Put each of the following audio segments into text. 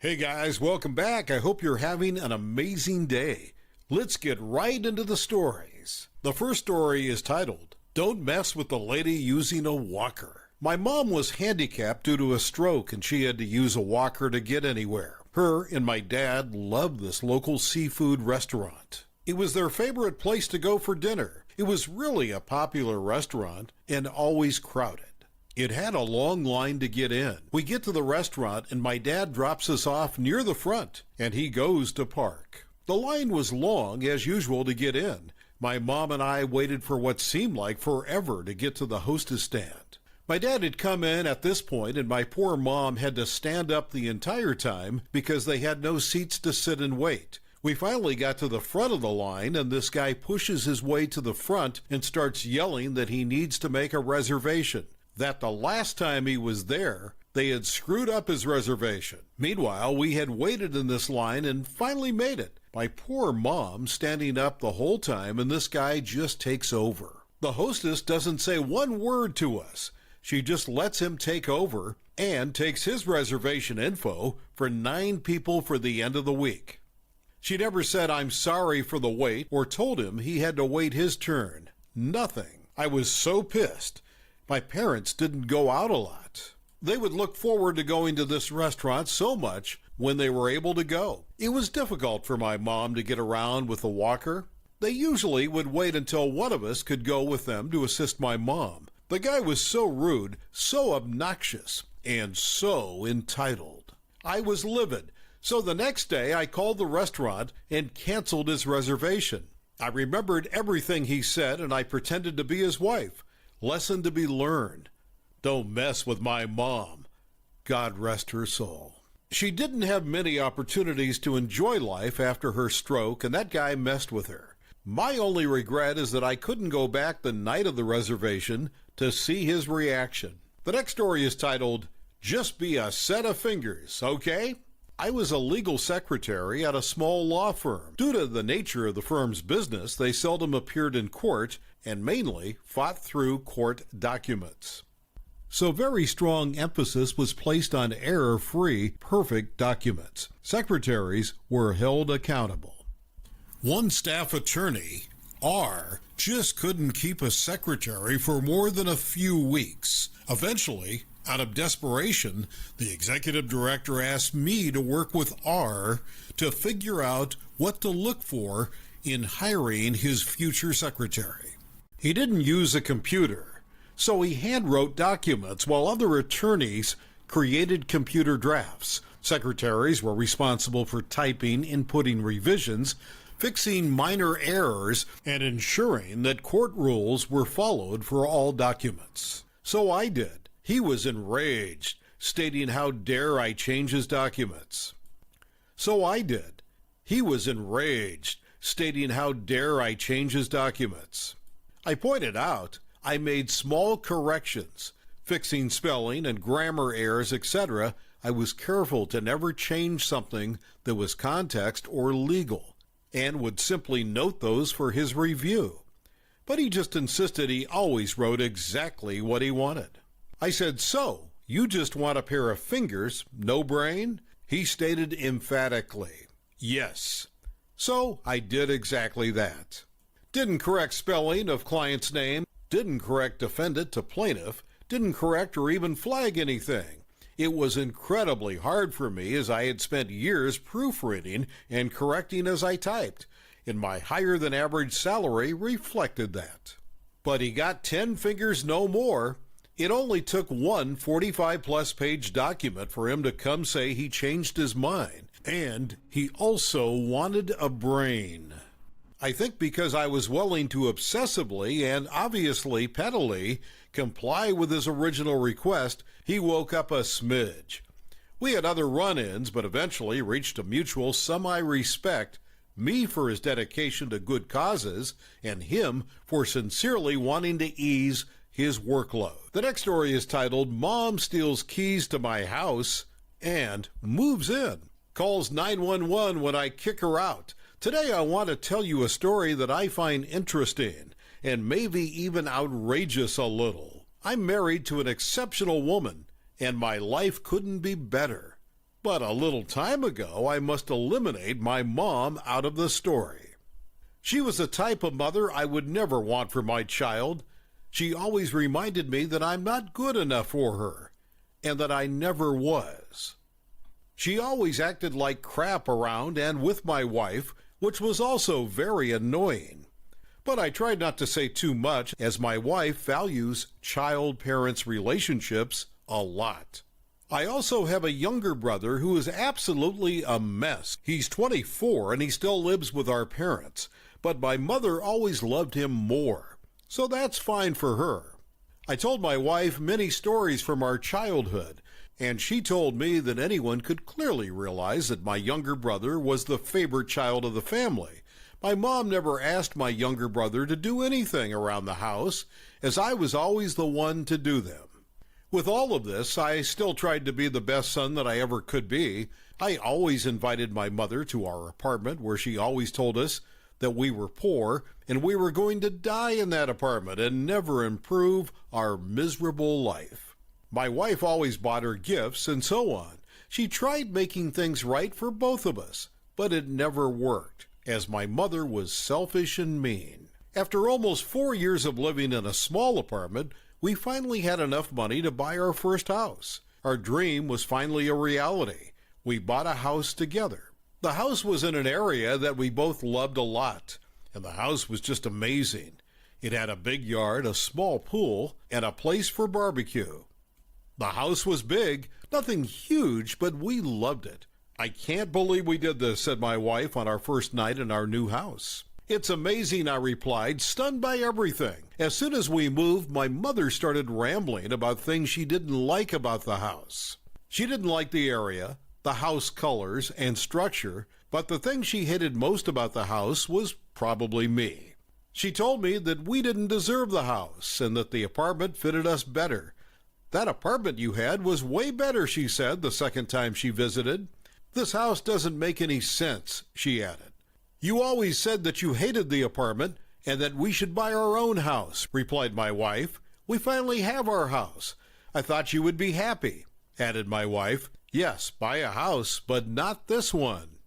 Hey guys, welcome back. I hope you're having an amazing day. Let's get right into the stories. The first story is titled, Don't Mess with the Lady Using a Walker. My mom was handicapped due to a stroke and she had to use a walker to get anywhere. Her and my dad loved this local seafood restaurant. It was their favorite place to go for dinner. It was really a popular restaurant and always crowded. It had a long line to get in. We get to the restaurant and my dad drops us off near the front and he goes to park. The line was long as usual to get in. My mom and I waited for what seemed like forever to get to the hostess stand. My dad had come in at this point and my poor mom had to stand up the entire time because they had no seats to sit and wait. We finally got to the front of the line and this guy pushes his way to the front and starts yelling that he needs to make a reservation. That the last time he was there, they had screwed up his reservation. Meanwhile, we had waited in this line and finally made it. My poor mom standing up the whole time and this guy just takes over. The hostess doesn't say one word to us. She just lets him take over and takes his reservation info for 9 people for the end of the week. She never said I'm sorry for the wait or told him he had to wait his turn. Nothing. I was so pissed. My parents didn't go out a lot. They would look forward to going to this restaurant so much when they were able to go. It was difficult for my mom to get around with the walker. They usually would wait until one of us could go with them to assist my mom. The guy was so rude, so obnoxious, and so entitled. I was livid, so the next day I called the restaurant and canceled his reservation. I remembered everything he said and I pretended to be his wife. Lesson to be learned. Don't mess with my mom. God rest her soul. She didn't have many opportunities to enjoy life after her stroke, and that guy messed with her. My only regret is that I couldn't go back the night of the reservation to see his reaction. The next story is titled, Just Be a Set of Fingers, Okay? I was a legal secretary at a small law firm. Due to the nature of the firm's business, they seldom appeared in court and mainly fought through court documents. So very strong emphasis was placed on error-free, perfect documents. Secretaries were held accountable. One staff attorney, R, just couldn't keep a secretary for more than a few weeks. Eventually, out of desperation, the executive director asked me to work with R to figure out what to look for in hiring his future secretary. He didn't use a computer, so he handwrote documents while other attorneys created computer drafts. Secretaries were responsible for typing, inputting revisions, fixing minor errors, and ensuring that court rules were followed for all documents. So I did. He was enraged, stating how dare I change his documents. So I did. He was enraged, stating how dare I change his documents. I pointed out I made small corrections, fixing spelling and grammar errors, etc. I was careful to never change something that was context or legal, and would simply note those for his review. But he just insisted he always wrote exactly what he wanted. I said, so, you just want a pair of fingers, no brain? He stated emphatically, yes. So I did exactly that. Didn't correct spelling of client's name, didn't correct defendant to plaintiff, didn't correct or even flag anything. It was incredibly hard for me as I had spent years proofreading and correcting as I typed, and my higher-than-average salary reflected that. But he got 10 fingers no more. It only took one 45-plus page document for him to come say he changed his mind, and he also wanted a brain. I think because I was willing to obsessively and obviously pettily comply with his original request, he woke up a smidge. We had other run-ins, but eventually reached a mutual semi-respect, me for his dedication to good causes, and him for sincerely wanting to ease his workload. The next story is titled, Mom Steals Keys to My House and Moves In. Calls 911 when I kick her out. Today I want to tell you a story that I find interesting and maybe even outrageous a little. I'm married to an exceptional woman and my life couldn't be better. But a little time ago, I must eliminate my mom out of the story. She was the type of mother I would never want for my child. She always reminded me that I'm not good enough for her, and that I never was. She always acted like crap around and with my wife, which was also very annoying. But I tried not to say too much, as my wife values child-parents relationships a lot. I also have a younger brother who is absolutely a mess. He's 24 and he still lives with our parents, but my mother always loved him more, so that's fine for her. I told my wife many stories from our childhood, and she told me that anyone could clearly realize that my younger brother was the favorite child of the family. My mom never asked my younger brother to do anything around the house, as I was always the one to do them. With all of this, I still tried to be the best son that I ever could be. I always invited my mother to our apartment, where she always told us that we were poor and we were going to die in that apartment and never improve our miserable life. My wife always bought her gifts and so on. She tried making things right for both of us, but it never worked, as my mother was selfish and mean. After almost 4 years of living in a small apartment, we finally had enough money to buy our first house. Our dream was finally a reality. We bought a house together. The house was in an area that we both loved a lot, and the house was just amazing. It had a big yard, a small pool, and a place for barbecue. The house was big, nothing huge, but we loved it. "I can't believe we did this," said my wife on our first night in our new house. "It's amazing," I replied, stunned by everything. As soon as we moved, my mother started rambling about things she didn't like about the house. She didn't like the area, the house colors, and structure, but the thing she hated most about the house was probably me. She told me that we didn't deserve the house and that the apartment fitted us better. "That apartment you had was way better," she said the second time she visited. "This house doesn't make any sense," she added. "You always said that you hated the apartment and that we should buy our own house," replied my wife. "We finally have our house. I thought you would be happy," added my wife. "Yes, buy a house, but not this one."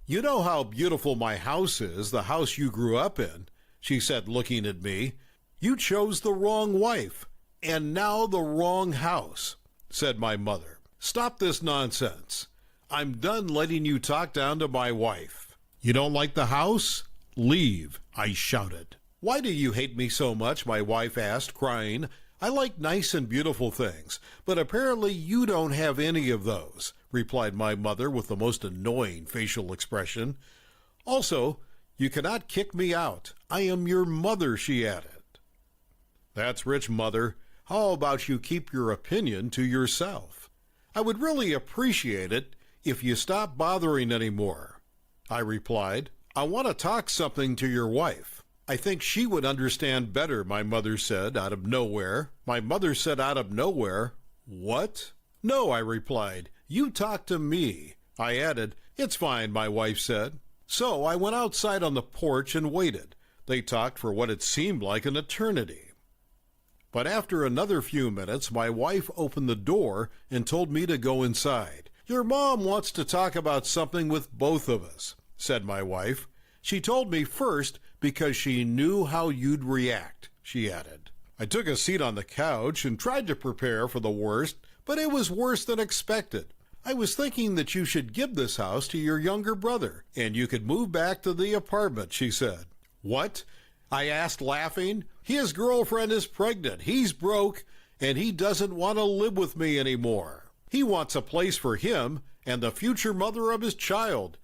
"You know how beautiful my house is, the house you grew up in," she said, looking at me. "You chose the wrong wife, and now the wrong house," said my mother. "Stop this nonsense. I'm done letting you talk down to my wife." "You don't like the house? Leave," I shouted. "Why do you hate me so much?" my wife asked, crying. "I like nice and beautiful things, but apparently you don't have any of those," replied my mother with the most annoying facial expression. "Also, you cannot kick me out. I am your mother," she added. "That's rich, Mother. How about you keep your opinion to yourself? I would really appreciate it if you stopped bothering anymore," I replied. "I want to talk something to your wife." "I think she would understand better," my mother said out of nowhere. My mother said out of nowhere, "What?" "No," I replied. "You talk to me." I added, "It's fine," my wife said. So I went outside on the porch and waited. They talked for what it seemed like an eternity. But after another few minutes, my wife opened the door and told me to go inside. "Your mom wants to talk about something with both of us," said my wife. "She told me first because she knew how you'd react," she added. I took a seat on the couch and tried to prepare for the worst, but it was worse than expected. "I was thinking that you should give this house to your younger brother, and you could move back to the apartment," she said. "What?" I asked, laughing. "His girlfriend is pregnant, he's broke, and he doesn't want to live with me anymore. He wants a place for him and the future mother of his child.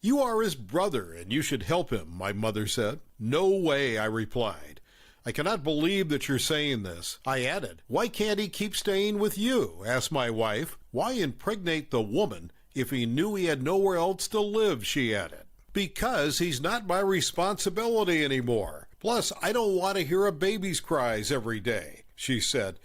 You are his brother, and you should help him," my mother said. "No way," I replied. "I cannot believe that you're saying this." I added, "Why can't he keep staying with you?" asked my wife. "Why impregnate the woman if he knew he had nowhere else to live?" she added. "Because he's not my responsibility anymore. Plus, I don't want to hear a baby's cries every day," she said.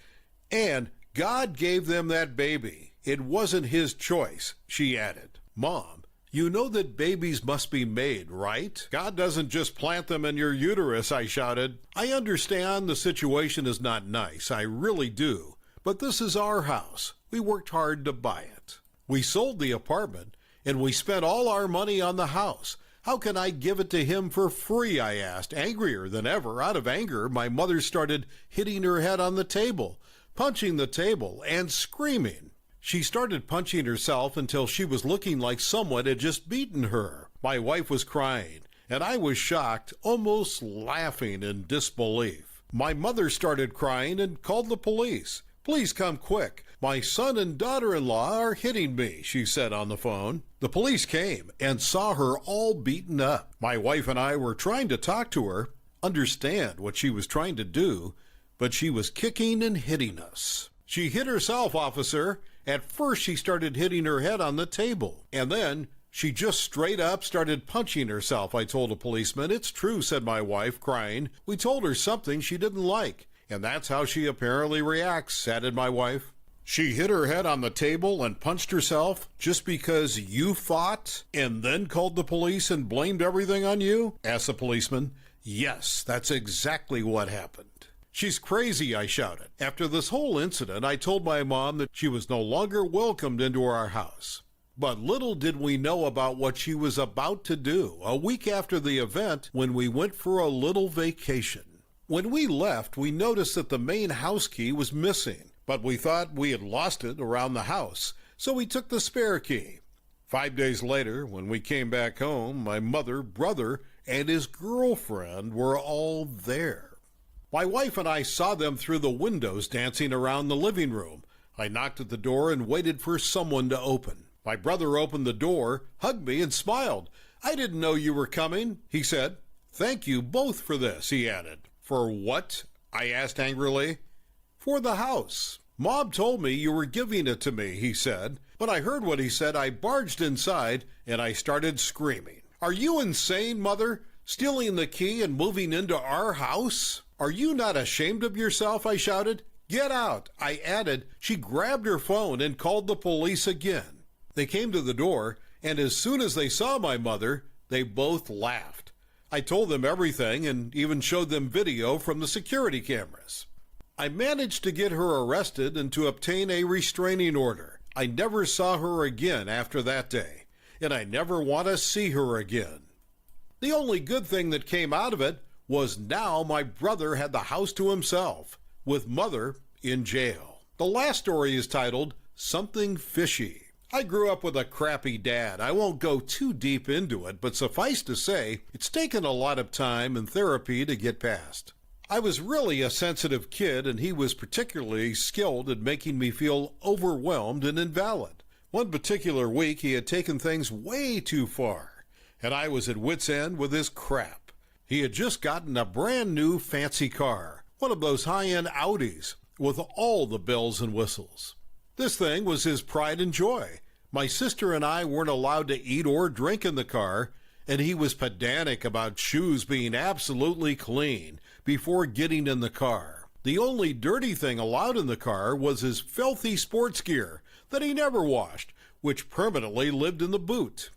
"And God gave them that baby. It wasn't his choice," she added. "Mom, you know that babies must be made, right? God doesn't just plant them in your uterus," I shouted. "I understand the situation is not nice, I really do. But this is our house. We worked hard to buy it." We sold the apartment, and we spent all our money on the house. How can I give it to him for free, I asked, angrier than ever. Out of anger, my mother started hitting her head on the table, punching the table, and screaming. She started punching herself until she was looking like someone had just beaten her. My wife was crying, and I was shocked, almost laughing in disbelief. My mother started crying and called the police. "Please come quick. My son and daughter-in-law are hitting me," she said on the phone. The police came and saw her all beaten up. My wife and I were trying to talk to her, understand what she was trying to do, but she was kicking and hitting us. "She hit herself, officer. At first she started hitting her head on the table, and then she just straight up started punching herself," I told a policeman. "It's true," said my wife, crying. "We told her something she didn't like, and that's how she apparently reacts," added my wife. "She hit her head on the table and punched herself just because you fought and then called the police and blamed everything on you?" asked the policeman. "Yes, that's exactly what happened." "She's crazy," I shouted. After this whole incident, I told my mom that she was no longer welcomed into our house. But little did we know about what she was about to do a week after the event when we went for a little vacation. When we left, we noticed that the main house key was missing, but we thought we had lost it around the house, so we took the spare key. 5 days later, when we came back home, my mother, brother, and his girlfriend were all there. My wife and I saw them through the windows dancing around the living room. I knocked at the door and waited for someone to open. My brother opened the door, hugged me, and smiled. "I didn't know you were coming," he said. "Thank you both for this," he added. "For what?" I asked angrily. "For the house. Mom told me you were giving it to me," he said. When I heard what he said, I barged inside and I started screaming. "Are you insane, Mother? Stealing the key and moving into our house? Are you not ashamed of yourself?" I shouted. "Get out," I added. She grabbed her phone and called the police again. They came to the door, and as soon as they saw my mother, they both laughed. I told them everything and even showed them video from the security cameras. I managed to get her arrested and to obtain a restraining order. I never saw her again after that day, and I never want to see her again. The only good thing that came out of it was now my brother had the house to himself, with Mother in jail. The last story is titled Something Fishy. I grew up with a crappy dad. I won't go too deep into it, but suffice to say, it's taken a lot of time and therapy to get past. I was really a sensitive kid, and he was particularly skilled at making me feel overwhelmed and invalid. One particular week, he had taken things way too far, and I was at wit's end with his crap. He had just gotten a brand new fancy car, one of those high-end Audis, with all the bells and whistles. This thing was his pride and joy. My sister and I weren't allowed to eat or drink in the car, and he was pedantic about shoes being absolutely clean before getting in the car. The only dirty thing allowed in the car was his filthy sports gear that he never washed, which permanently lived in the boot.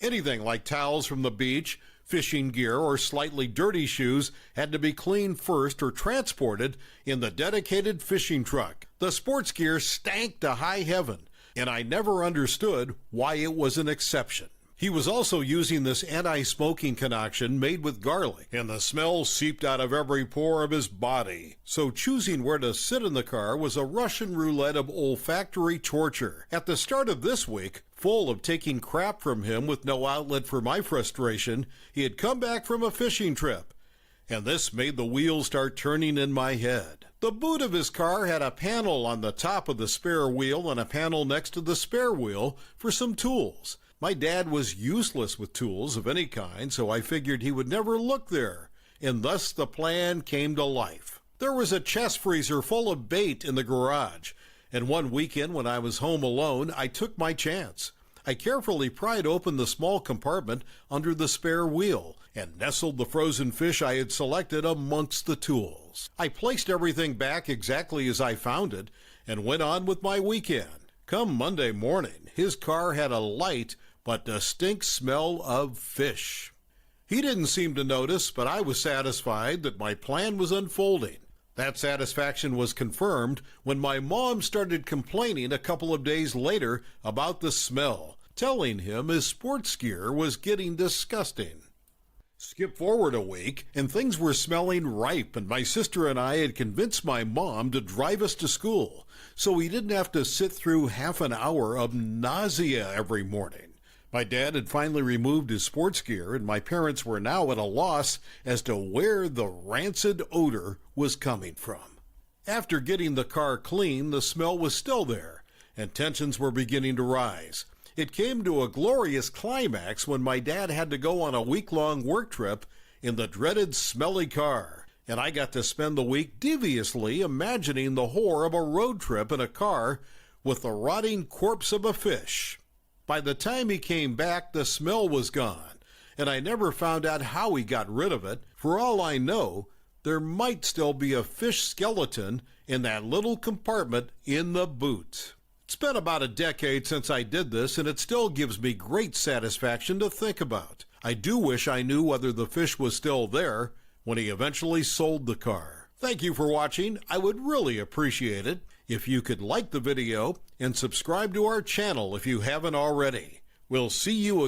Anything like towels from the beach, fishing gear, or slightly dirty shoes had to be cleaned first or transported in the dedicated fishing truck. The sports gear stank to high heaven, and I never understood why it was an exception. He was also using this anti-smoking concoction made with garlic, and the smell seeped out of every pore of his body. So choosing where to sit in the car was a Russian roulette of olfactory torture. At the start of this week, full of taking crap from him with no outlet for my frustration, he had come back from a fishing trip, and this made the wheels start turning in my head. The boot of his car had a panel on the top of the spare wheel and a panel next to the spare wheel for some tools. My dad was useless with tools of any kind, so I figured he would never look there, and thus the plan came to life. There was a chest freezer full of bait in the garage, and one weekend when I was home alone, I took my chance. I carefully pried open the small compartment under the spare wheel and nestled the frozen fish I had selected amongst the tools. I placed everything back exactly as I found it and went on with my weekend. Come Monday morning, his car had a light but distinct smell of fish. He didn't seem to notice, but I was satisfied that my plan was unfolding. That satisfaction was confirmed when my mom started complaining a couple of days later about the smell, telling him his sports gear was getting disgusting. Skip forward a week, and things were smelling ripe, and my sister and I had convinced my mom to drive us to school, so we didn't have to sit through half an hour of nausea every morning. My dad had finally removed his sports gear, and my parents were now at a loss as to where the rancid odor was coming from. After getting the car clean, the smell was still there, and tensions were beginning to rise. It came to a glorious climax when my dad had to go on a week-long work trip in the dreaded smelly car, and I got to spend the week deviously imagining the horror of a road trip in a car with the rotting corpse of a fish. By the time he came back, the smell was gone, and I never found out how he got rid of it. For all I know, there might still be a fish skeleton in that little compartment in the boot. It's been about a decade since I did this, and it still gives me great satisfaction to think about. I do wish I knew whether the fish was still there when he eventually sold the car. Thank you for watching. I would really appreciate it if you could like the video and subscribe to our channel if you haven't already. We'll see you again.